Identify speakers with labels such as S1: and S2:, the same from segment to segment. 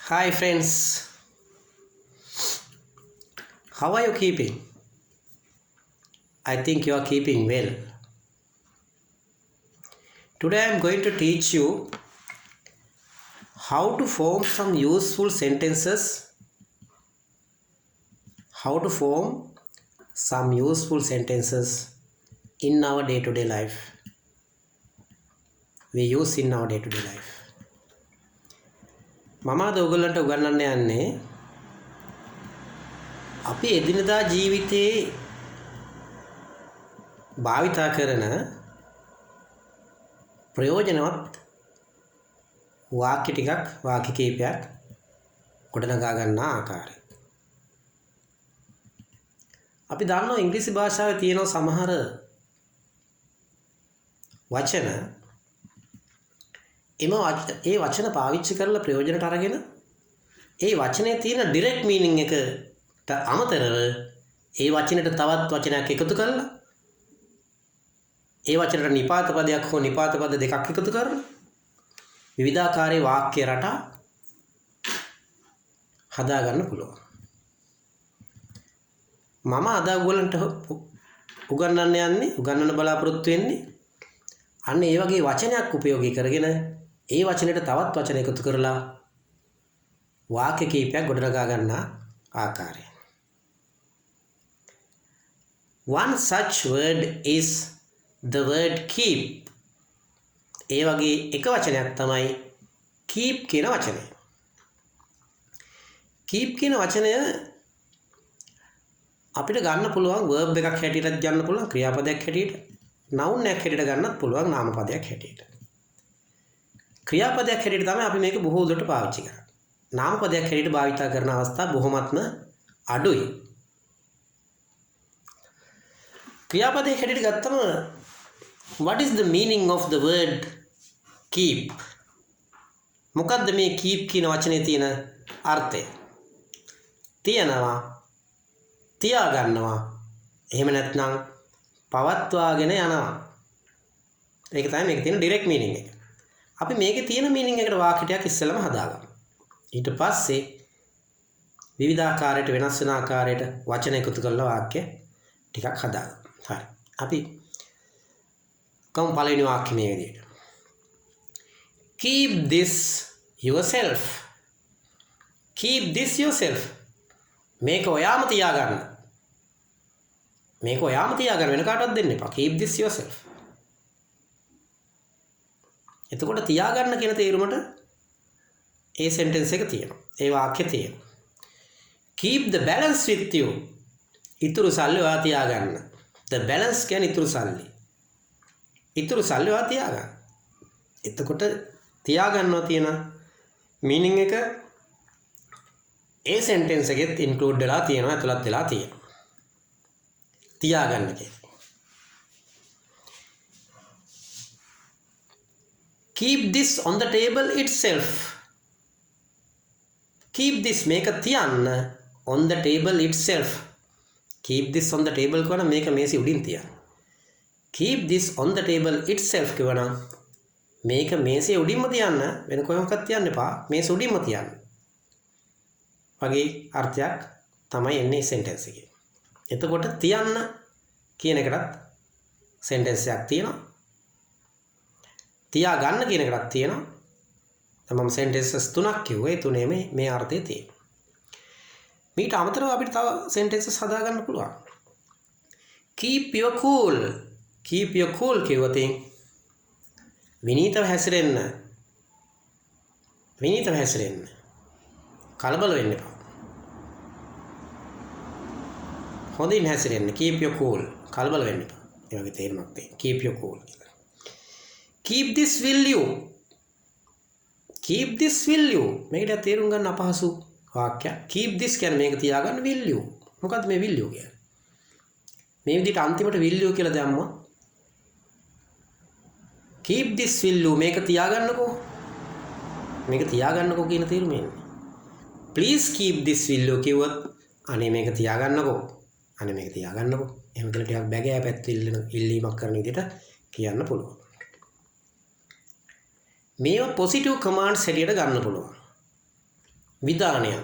S1: Hi friends, how are you keeping? I think you are keeping well. Today I am going to teach you how to form some useful sentences. How to form some useful sentences in our day-to-day life. We use in our day-to-day life. මම අද ඔයගොල්ලන්ට උගන්වන්න යන්නේ අපි එදිනදා ජීවිතයේ භාවිතා කරන ප්‍රයෝජනවත් වාක්‍ය ටිකක් වාක්‍ය කීපයක් ගොඩනගා ගන්න ආකාරය. අපි දන්නවා ඉංග්‍රීසි භාෂාවේ තියෙන සමහර වචන ඒ වචන පාවිච්චි කරලා ප්‍රයෝජනට අරගෙන ඒ වචනේ තියෙන ඩිරෙක්ට් මීනින් එකට අමතරව ඒ වචනෙට තවත් වචනයක් එකතු කරලා ඒ වචනට නිපාත පදයක් හෝ නිපාත පද දෙකක් එකතු කරලා විවිධාකාරයේ වාක්‍ය රටා හදා ගන්න පුළුවන්. මම අද ඔයගොල්ලන්ට උගන්වන්න බලාපොරොත්තු වෙන්නේ අන්න ඒ වගේ වචනයක් උපයෝගී කරගෙන ඒ වචනෙට තවත් වචන එකතු කරලා වාක්‍ය කීපයක් ගොඩනගා ගන්න ආකාරය. One such word is the word keep. ඒ වගේ එක වචනයක් තමයි keep කියන වචනය. keep කියන වචනය අපිට ගන්න පුළුවන් verb එකක් හැටියටත් ගන්න පුළුවන් ක්‍රියාපදයක් හැටියට noun එකක් හැටියට ගන්නත් පුළුවන් නාමපදයක් හැටියට. ක්‍රියාපදයක් හැටියට තමයි අපි මේක බොහෝ දුරට පාවිච්චි කරන්නේ. නාමපදයක් හැටියට භාවිත කරන අවස්ථා බොහොමත්ම අඩුයි. ක්‍රියාපදයක් හැටියට ගත්තම what is the meaning of the word keep? මොකද්ද මේ keep කියන වචනේ තියෙන අර්ථය? තියනවා, තියා ගන්නවා, එහෙම නැත්නම් පවත්වාගෙන යනවා. ඒක තමයි මේකේ තියෙන ඩිරෙක්ට් මීනින් එක. අපි මේකේ තියෙන මීනින් එකට වාක්‍යයක් ඉස්සෙල්ලාම හදාගමු. ඊට පස්සේ විවිධාකාරයට වෙනස් වෙන ආකාරයට වචන එකතු කරලා වාක්‍ය ටිකක් හදාගමු. හරි. අපි කොම් පළවෙනි වාක්‍ය මේ විදිහට. Keep this yourself. Keep this yourself. මේක ඔයාම තියාගන්න. මේක ඔයාම තියාගන්න වෙන කාටවත් දෙන්න එපා. Keep this yourself. එතකොට තියාගන්න කියන තේරුමට ඒ සෙන්ටෙන්ස් එක තියෙනවා. ඒ වාක්‍ය තියෙනවා. Keep the balance with you. ඉතුරු සල්ලි ඔයා තියාගන්න. The balance කියන්නේ ඉතුරු සල්ලි. ඉතුරු සල්ලි ඔයා තියාගන්න. එතකොට තියාගන්නවා තියෙන මීනින් එක ඒ සෙන්ටෙන්ස් එකෙත් ඉන්ක්ලූඩ් වෙලා තියෙනවා, ඇතුළත් වෙලා තියෙනවා. තියාගන්න කියන්නේ. Keep this on the table itself. Keep this මේක තියන්න on the table itself. Keep this on the table කියවන මේක මේසෙ උඩින් තියන්න. Keep this on the table itself කියවන මේක මේසෙ උඩින්ම තියන්න, වෙන කොහෙවත් තියන්න එපා. මේසෙ උඩින්ම තියන්න. වගේ අර්ථයක් තමයි එන්නේ සෙන්ටෙන්ස් එකේ. එතකොට තියන්න කියන එකටත් සෙන්ටෙන්ස් එකක් තියෙනවා. තියා ගන්න කියන එකටත් තියෙනවා. දැන් මම සෙන්ටෙන්සස් තුනක් කිව්වා. ඒ තුනේම මේ අර්ථය තියෙනවා. මීට අමතරව අපිට තව සෙන්ටෙන්සස් හදා ගන්න පුළුවන්. Keep your cool. Keep your cool කියවතින් විනීතව හැසිරෙන්න. විනීතව හැසිරෙන්න. කලබල වෙන්න එපා. හොඳින් හැසිරෙන්න. Keep your cool. කලබල වෙන්න එපා. ඒ වගේ තේරුමක් තියෙනවා. Keep your cool කියලා. Keep this will you. Keep this will you. මේකට තේරුම් ගන්න අපහසු වාක්‍යයක්. Keep this කියන්නේ මේක තියාගන්න will you. මොකද්ද මේ will you කියන්නේ? මේ විදිහට අන්තිමට will you කියලා දැම්මොත් keep this will you මේක තියාගන්නකෝ. මේක තියාගන්නකෝ කියන තේරුම එන්නේ. Please keep this will you කිව්වොත් අනේ මේක තියාගන්නකෝ. අනේ මේක තියාගන්නකෝ. එහෙම කියලා ටිකක් බැගෑ පැත්ත ඉල්ලීමක් කරන විදිහට කියන්න පුළුවන්. මේවා පොසිටිව් කමාන්ඩ්ස් හැටියට ගන්න පුළුවන්. විධානයන්.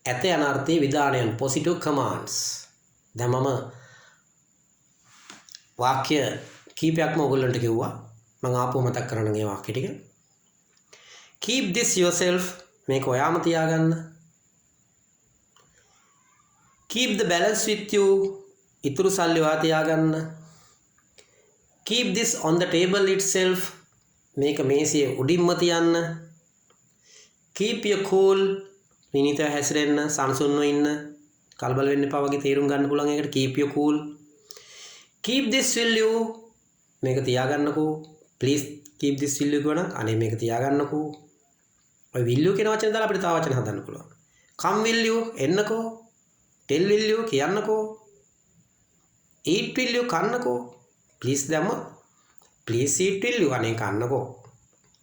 S1: ඇත යන අර්ථයේ විධානයන් positive commands. දැන් මම වාක්‍ය කීපයක්ම ඔයගොල්ලන්ට කිව්වා. මම ආපහු මතක් කරන්න මේ වාක්‍ය ටික. Keep this yourself. මේක ඔයාම තියාගන්න. Keep the balance with you. ඉතුරු සල්ලි ඔයා තියාගන්න. Keep this on the table itself. මේක මේසයේ උඩින්ම තියන්න. Keep your cool. විනීතව හැසිරෙන්න, සනසුන්ව ඉන්න. කලබල වෙන්න එපා වගේ තේරුම් ගන්න පුළුවන් එකට. Keep your cool. Keep this will you. මේක තියාගන්නකෝ. Please keep this will you කියනවා. අනේ මේක තියාගන්නකෝ. ඔය will you කියන වචනේ දාලා අපිට තව වචන හදන්න පුළුවන්. Come will you එන්නකෝ. Tell will you කියන්නකෝ. Eat will you කන්නකෝ. Please දැම්ම. Please eat will you අනේ කන්නකෝ.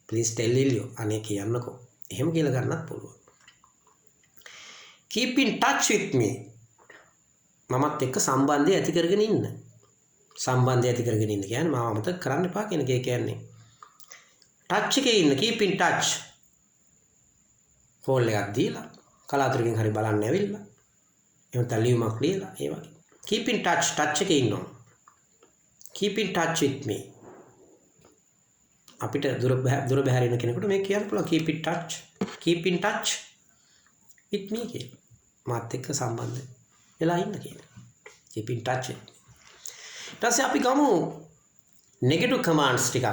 S1: Please tell will you අනේ කියන්නකෝ. එහෙම කියලා ගන්නත් පුළුවන්. Keep in touch with me. මමත් එක්ක සම්බන්ධය ඇති කරගෙන ඉන්න. සම්බන්ධය ඇති කරගෙන ඉන්න කියන්නේ මාව අමතක කරන්න එපා කියන එක කියන්නේ. touch එකේ ඉන්න. Keep in touch. කෝල් එකක් දීලා කලාතුරකින් හරි බලන්න ඇවිල්ලා එහෙම තලියුමක් ලියලා ඒ වගේ. Keep in touch. touch එකේ ඉන්නවා. Keep in touch with me. අපිට දුර බැහැර ඉන්න කෙනෙකුට මේක කියන්න පුළුවන්. Keep in touch. Keep in touch with me කියලා. මාත් එක්ක සම්බන්ධ වෙලා ඉන්න කියලා. Keep in touch. ඊට පස්සේ අපි ගමු negative commands ටිකක්.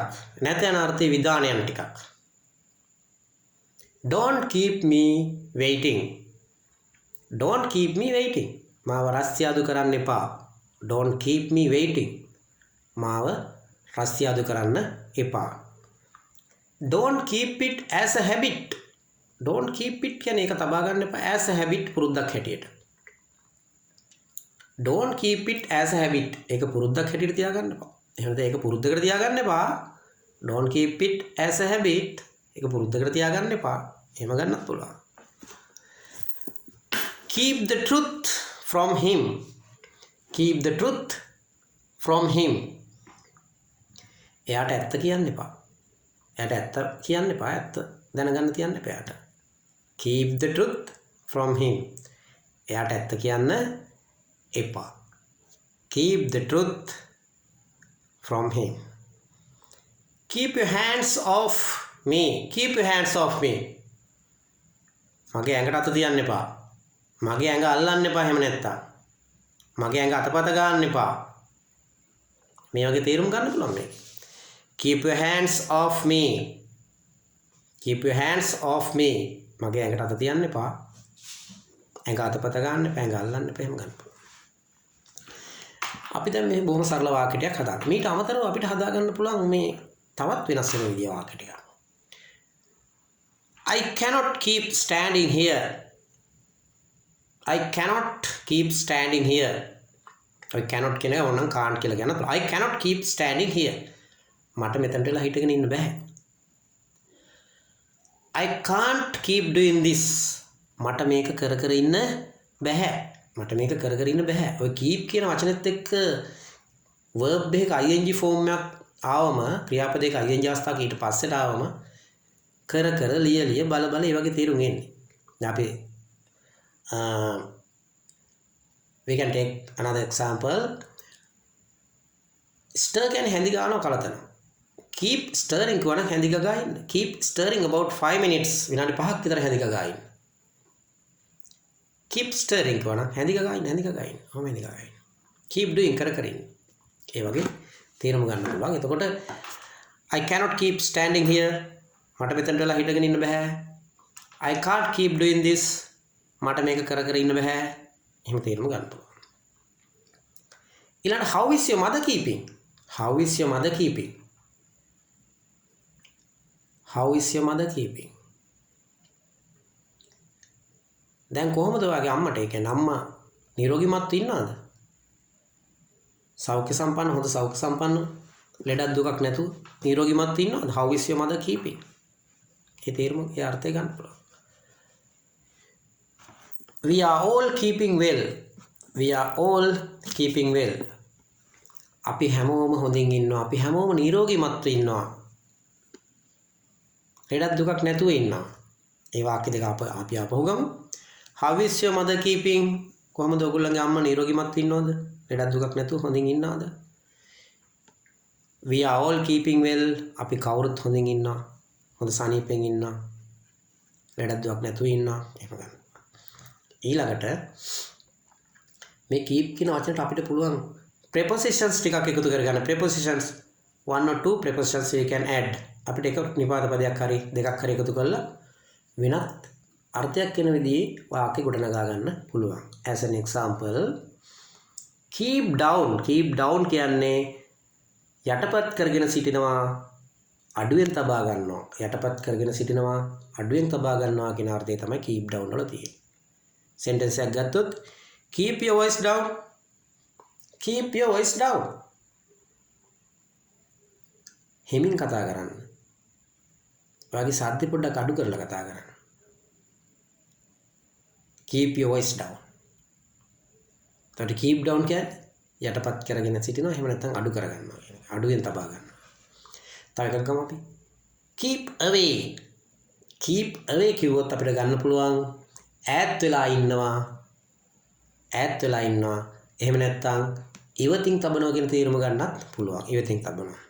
S1: නැත යන අර්ථයේ විධානයන් ටිකක්. Don't keep me waiting. Don't keep me waiting. මාව රස්තියාදු කරන්න එපා. Don't keep me waiting. මාව රස්තියාදු කරන්න එපා. Don't keep it as a habit. Don't keep it කියන්නේ ඒක තබා ගන්න එපා as a habit පුරුද්දක් හැටියට. Don't keep it as a habit. ඒක පුරුද්දක් හැටියට තියාගන්න එපා. එහෙම නැත්නම් ඒක පුරුද්දකට තියාගන්න එපා. Don't keep it as a habit. ඒක පුරුද්දකට තියාගන්න එපා. එහෙම ගන්නත් පුළුවන්. Keep the truth from him. Keep the truth from him. එයාට ඇත්ත කියන්න එපා. එයාට ඇත්ත කියන්න එපා. ඇත්ත දැනගන්න තියන්න එපා එයාට. Keep the truth from him. එයාට ඇත්ත කියන්න එපා. Keep the truth from him. Keep your hands off me. Keep your hands off me. මගේ ඇඟට අත තියන්න එපා. මගේ ඇඟ අල්ලන්න එපා. එහෙම නැත්තම් මගේ ඇඟ අතපත ගන්න එපා. මේ වගේ තේරුම් ගන්න පුළුවන් මේක. Keep your hands off me. Keep your hands off me. මගේ ඇඟට අත තියන්න එපා. ඇඟ අතපත ගන්න එපා. ඇඟ අල්ලන්න එපා. එහෙම ගන්න. අපි දැන් මේ බොහොම සරල වාක්‍යයක් හදාගන්න. මීට අමතරව අපිට හදාගන්න පුළුවන් මේ තවත් වෙනස් වෙන විදිය වාක්‍ය ටිකක්. I cannot keep standing here. I cannot keep standing here. I cannot කියන එක ඕනනම් can't කියලා ගන්න පුළුවන්. I cannot keep standing here. මට මෙතනට වෙලා හිටගෙන ඉන්න බෑ. I can't keep doing this. මට මේක කර කර ඉන්න බෑ. මට මේක කර කර ඉන්න බෑ. ඔය keep කියන වචනේත් එක්ක verb එකක ing form එකක් ආවම ක්‍රියාපදයක ing අවස්ථාවක ඊට පස්සේට ආවම කර කර ලිය ලිය බල බල ඒ වගේ තේරුම් එන්නේ. දැන් අපි we can take another example. stir කියන්නේ හැඳි ගන්නවා කලතනවා. keep stirring කියවන හැඳි ගගා ඉන්න. keep stirring about 5 minutes. විනාඩි 5ක් විතර හැඳි ගගා ඉන්න. keep stirring කියවන හැඳි ගගා ඉන්න හැඳි ගගා ඉන්න. ඔහොම හැඳි ගගා ඉන්න. keep doing කර කර ඉන්න. ඒ වගේ තේරුම් ගන්න පුළුවන්. එතකොට I cannot keep standing here. මට මෙතනට වෙලා හිටගෙන ඉන්න බෑ. I can't keep doing this. මට මේක කර කර ඉන්න බෑ. එහෙම තේරුම් ගන්න පුළුවන්. ඊළඟ how is your mother keeping? How is your mother keeping? How is your mother keeping? දැන් කොහොමද ඔයාගේ අම්මට? ඒ කියන්නේ අම්මා නිරෝගීමත්ව ඉන්නවද? සෞඛ්‍ය සම්පන්න හොඳ සෞඛ්‍ය සම්පන්න ලෙඩක් දුකක් නැතුව නිරෝගීමත්ව ඉන්නවද? How is your mother keeping? ඒ තේරුම ඒ අර්ථය ගන්න පුළුවන්. We are all keeping well. We are all keeping well. අපි හැමෝම හොඳින් ඉන්නවා. අපි හැමෝම නිරෝගීමත්ව ඉන්නවා. ලෙඩක් දුකක් නැතුව ඉන්නවා. ඒ වාක්‍ය දෙක අපි ආපහු ගමු. How is your mother keeping? කොහොමද ඔයගොල්ලන්ගේ අම්මා නිරෝගීමත් ඉන්නවද? ලෙඩක් දුකක් නැතුව හොඳින් ඉන්නවද? We are all keeping well. අපි කවුරුත් හොඳින් ඉන්නවා. හොඳ සනීපෙන් ඉන්නවා. ලෙඩක් දුකක් නැතුව ඉන්නවා. එහෙම ගන්න. ඊළඟට මේ keep කියන වචනට අපිට පුළුවන් prepositions ටිකක් එකතු කරගන්න. prepositions 1 or 2 prepositions we can add. අපිට එක නිපාත පදයක් හරි දෙකක් හරි එකතු කරලා වෙනත් අර්ථයක් වෙන විදිහේ වාක්‍ය ගොඩනගා ගන්න පුළුවන්. As an example, keep down. keep down කියන්නේ යටපත් කරගෙන සිටිනවා අඩුවෙන් තබා ගන්නවා. යටපත් කරගෙන සිටිනවා අඩුවෙන් තබා ගන්නවා කියන අර්ථය තමයි keep down වල තියෙන්නේ. sentence එකක් ගත්තොත් keep your voice down. keep your voice down. හිමින් කතා කරන්න. ඔයාගේ සද්ද පොඩ්ඩක් අඩු කරලා කතා කරන්න. keep your voice down. එතකොට keep down කියන්නේ යටපත් කරගෙන සිටිනවා එහෙම නැත්නම් අඩු කරගන්නවා කියන එක. අඩුවෙන් තබා ගන්නවා. තව එකක් ගමු අපි. keep away. keep away කිව්වොත් අපිට ගන්න පුළුවන් ඈත් වෙලා ඉන්නවා. ඈත් වෙලා ඉන්නවා. එහෙම නැත්නම් ඉවතින් තබනවා කියන තේරුම ගන්නත් පුළුවන්. ඉවතින් තබනවා.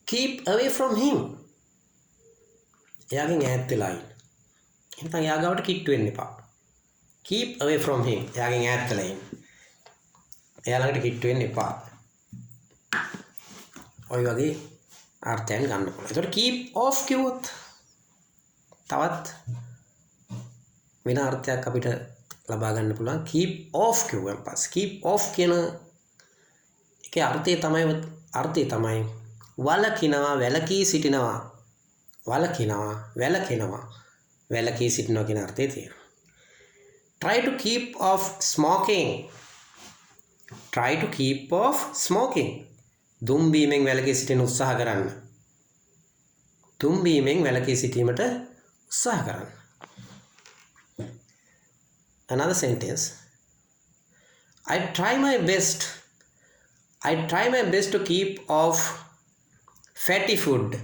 S1: keep away from him. එයාගෙන් ඈත් වෙලා ඉන්න. එහෙනම් එයා ගාවට කිට්ටු වෙන්න එපා. keep away from him. එයාගෙන් ඈත් වෙලා ඉන්න. එයා ළඟට කිට්ටු වෙන්න එපා. ඔය වගේ අර්ථයන් ගන්න පුළුවන්. ඒතකොට keep off කිව්වොත් තවත් වෙන අර්ථයක් අපිට ලබා ගන්න පුළුවන්. keep off කිව්වන් පස්සේ keep off කියන එකේ අර්ථය තමයි වළකිනවා, වැළකී සිටිනවා. වළකිනවා, වැළකෙනවා, වැළකී සිටිනවා කියන අර්ථය තියෙනවා. try to keep off smoking. try to keep off smoking. දුම් බීමෙන් වැළකී සිටින උත්සාහ කරන්න. දුම් බීමෙන් වැළකී සිටීමට උත්සාහ කරන්න. Another sentence. I try my best. I try my best to keep off fatty food.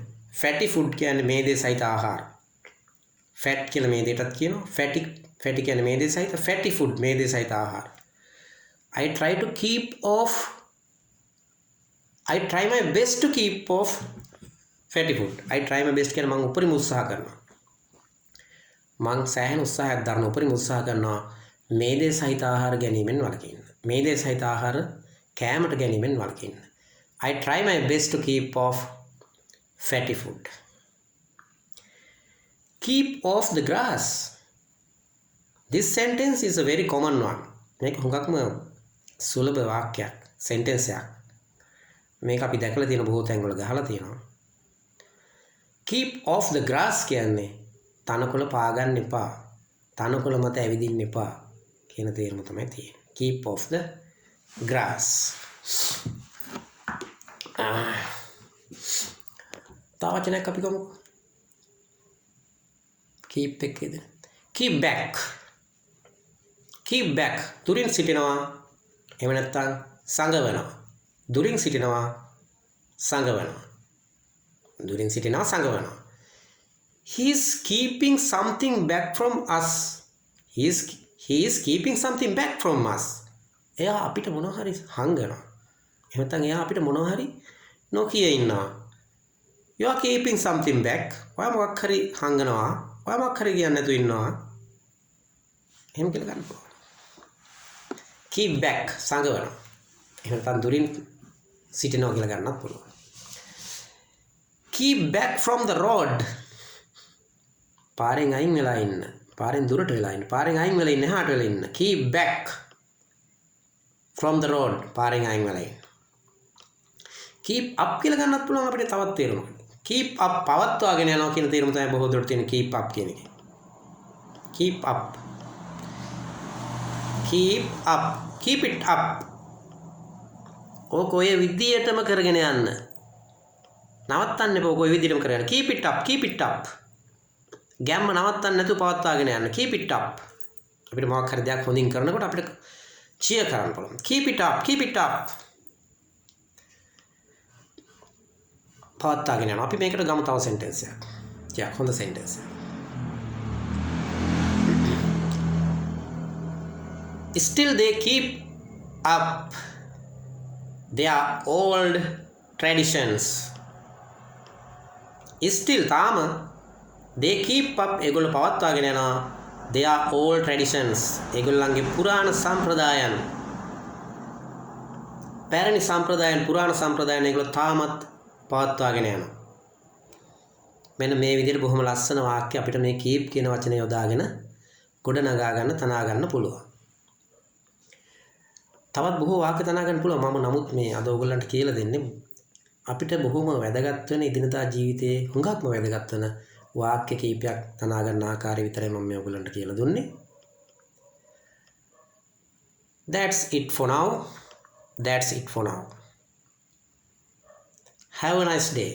S1: fatty food කියන්නේ මේදේ සහිත ආහාර. fat කියලා මේදේටත් කියනවා. fatty කියන්නේ මේදේ සහිත, fatty food මේදේ සහිත ආහාර. I try to keep off. I try my best to keep off fatty food. I try my best කියන්නේ මම උපරිම උත්සාහ කරනවා. මං සෑහෙන උත්සාහයක් දරන උපරිම උත්සාහ කරනවා මේදේ සහිත ආහාර ගැනීමෙන් වළකින්න. මේදේ සහිත ආහාර කෑමට ගැනීමෙන් වළකින්න. I try my best to keep off fatty food. Keep off the grass. This sentence is a very common one. මේක හුඟක්ම සුලභ වාක්‍යයක්, sentence එකක්. මේක අපි දැකලා තියෙන බොහෝ තැන්වල ගහලා තියෙනවා. keep off the grass කියන්නේ තනකොළ පාගන්න එපා. තනකොළ මත ඇවිදින්න එපා කියන තේරුම තමයි තියෙන්නේ. keep off the grass. තව වචනයක් අපි ගමුකෝ. keep එකේද? keep back. keep back. දුරින් සිටිනවා. එහෙම නැත්නම් සංගවනවා. දුරින් සිටිනවා, සංගවනවා. දුරින් සිටිනවා, සංගවනවා. He is keeping something back from us. He is keeping something back from us. එයා අපිට මොනවා හරි හංගනවා. එහෙම නැත්නම් එයා අපිට මොනවා හරි නොකිය ඉන්නවා. You are keeping something back. ඔයා මොකක් හරි හංගනවා. ඔයා මොකක් හරි කියන්නේ නැතුව ඉන්නවා. එහෙම කියලා ගන්න පුළුවන්. keep back සංගවනවා. එහෙම නැත්නම් දුරින් සිටිනවා කියලා ගන්නත් පුළුවන්. keep back from the road. පාරෙන් අයින් වෙලා ඉන්න. පාරෙන් දුරට වෙලා ඉන්න. පාරෙන් අයින් වෙලා ඉන්න, එහාට වෙලා ඉන්න. keep back from the road. පාරෙන් අයින් වෙලා ඉන්න. keep up කියලා ගන්නත් පුළුවන් අපිට තවත් තේරුමක්. keep up පවත්වාගෙන යනවා කියන තේරුම තමයි බොහෝ දුරට තියෙන keep up කියන එකේ. keep up. keep up. keep it up. ඕක ඔය විදියටම කරගෙන යන්න. නවත්තන්න එපා. ඕක ඔය විදියටම කරගෙන. keep it up. keep it up. ගැම්ම නවත්තන්න නැතුව පවත්වාගෙන යන්න. keep it up. අපිට මොකක් හරි දෙයක් හොඳින් කරනකොට අපිට cheer කරන්න පුළුවන්. keep it up. keep it up. පවත්වාගෙන යනවා. අපි මේකට ගමු තව sentence එකක්. ටිකක් හොඳ sentence. Still they keep up their old traditions. Still තාම they keep up ඒගොල්ලෝ පවත්වාගෙන යනවා their old traditions ඒගොල්ලන්ගේ පුරාණ සම්ප්‍රදායන් පැරණි සම්ප්‍රදායන් පුරාණ සම්ප්‍රදායන් ඒගොල්ලෝ තාමත් පවත්වාගෙන යනවා. මෙන්න මේ විදිහට බොහොම ලස්සන වාක්‍ය අපිට මේ keep කියන වචනේ යොදාගෙන ගොඩ නගා ගන්න තනා ගන්න පුළුවන්. තවත් බොහෝ වාක්‍ය තනා ගන්න පුළුවන්. මම නමුත් මේ අද ඔයගොල්ලන්ට කියලා දෙන්නේ අපිට බොහොම වැදගත් වෙන ඉදිනදා ජීවිතයේ හුඟක්ම වැදගත් වෙන වාක්‍ය කීපයක් තනා ගන්න ආකාරය විතරයි මම මේ ඔයගොල්ලන්ට කියලා දුන්නේ. That's it for now. Have a nice day.